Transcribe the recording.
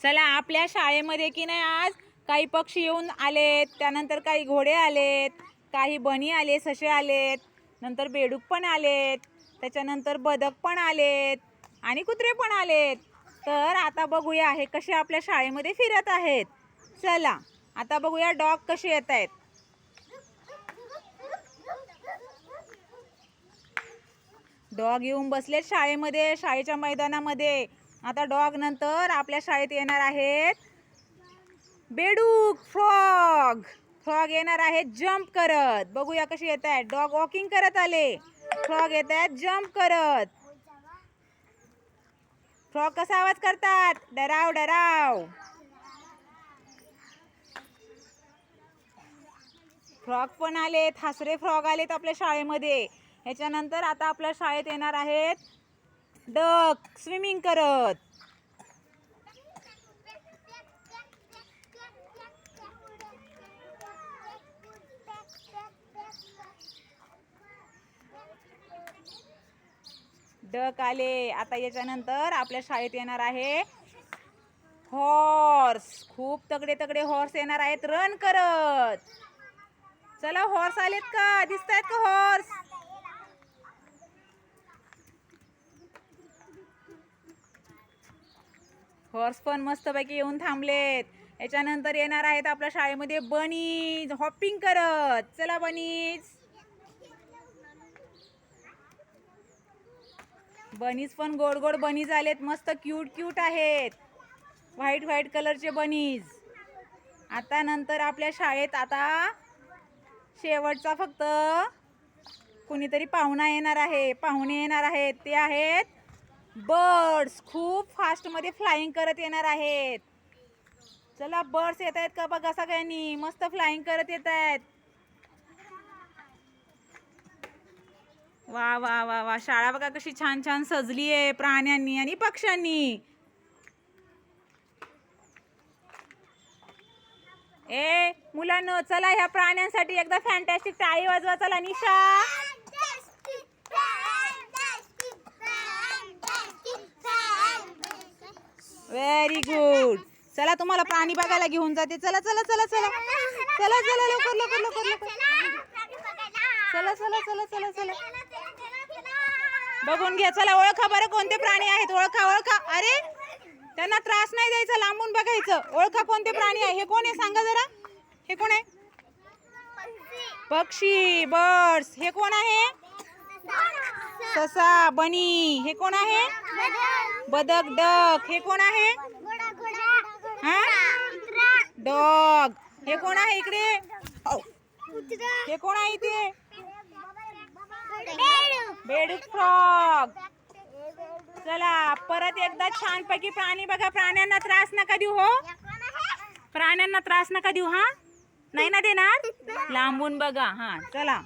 चला आपल्या शाळेमध्ये की नाही आज काही पक्षी येऊन आलेत, त्यानंतर काही घोडे आलेत, काही बनी आले, ससे आलेत, नंतर बेडूक पण आलेत, त्याच्यानंतर बदक पण आलेत आणि कुत्रे पण आलेत. तर आता बघूया हे कसे आपल्या शाळेमध्ये फिरत आहेत. चला आता बघूया डॉग कसे येत आहेत. डॉग येऊन बसलेत शाळेमध्ये, शाळेच्या मैदानामध्ये. आता डॉग नंतर आपल्या शाळेत येणार आहेत बेडूक, फ्रॉग. फ्रॉग येणार आहेत जंप करत. बघूया कशी येत आहेत. डॉग वॉकिंग करत आले, फ्रॉग येत आहेत जंप करत. फ्रॉग कसा आवाज करतात? डराव डराव. फ्रॉग पण आलेत, हसरे फ्रॉग आलेत आपल्या शाळेमध्ये. ह्याच्यानंतर आता आपल्या शाळेत येणार आहेत डक स्विमिंग करत. डक आले. आता याच्यानंतर आपल्या शाळेत येणार आहे हॉर्स. खूप तगडे तगडे हॉर्स येणार आहेत रन करत. चला हॉर्स आलेत का? दिसतायत का हॉर्स? हॉर्स पण मस्तपैकी येऊन थांबलेत. याच्यानंतर येणार आहेत आपल्या शाळेमध्ये बनीज हॉपिंग करत. चला बनीज. बनीज पण गोड गोड बनीज आलेत, मस्त क्यूट क्यूट आहेत, व्हाईट व्हाईट कलरचे बनीज. आता नंतर आपल्या शाळेत आता शेवटचा फक्त कुणीतरी पाहुणा येणार आहे, पाहुणे येणार आहेत. ते आहेत बर्ड्स. खूप फास्ट मध्ये फ्लाइंग करत येणार आहेत. चला बर्ड्स येत आहेत का बघा सगळ्यांनी, मस्त फ्लाइंग करत येत आहेत. वा वा वा वा. शाळा बघा कशी छान छान सजली आहे प्राण्यांनी आणि पक्ष्यांनी. ए मुलांनो, चला ह्या प्राण्यांसाठी एकदा फॅन्टॅस्टिक टाळी वाजवा. चला निशा. Very good. चला तुम्हाला प्राणी बघायला घेऊन जाते. चला चला चला चला चला चला लवकर लवकर लवकर लवकर. चला चला चला चला चला बघून घ्या. चला ओळखा बरं कोणते प्राणी आहेत. ओळखा ओळखा. अरे त्यांना त्रास नाही द्यायचा, लांबून बघायचं. ओळखा कोणते प्राणी आहे. हे कोण आहे सांगा जरा. हे कोण आहे? पक्षी, बर्ड्स. हे कोण आहे? ससा, बनी. हे कोण आहे? बदक, डक. हे कोण आहे? हा डॉग. हे कोण आहे इकडे? हे कोण आहे इथे? बेडूक, फ्रॉग. चला परत एकदा छानपैकी प्राणी बघा. प्राण्यांना त्रास नका देऊ हो. प्राण्यांना त्रास नका देऊ. हा नाही ना देणार. लांबून बघा. हा चला.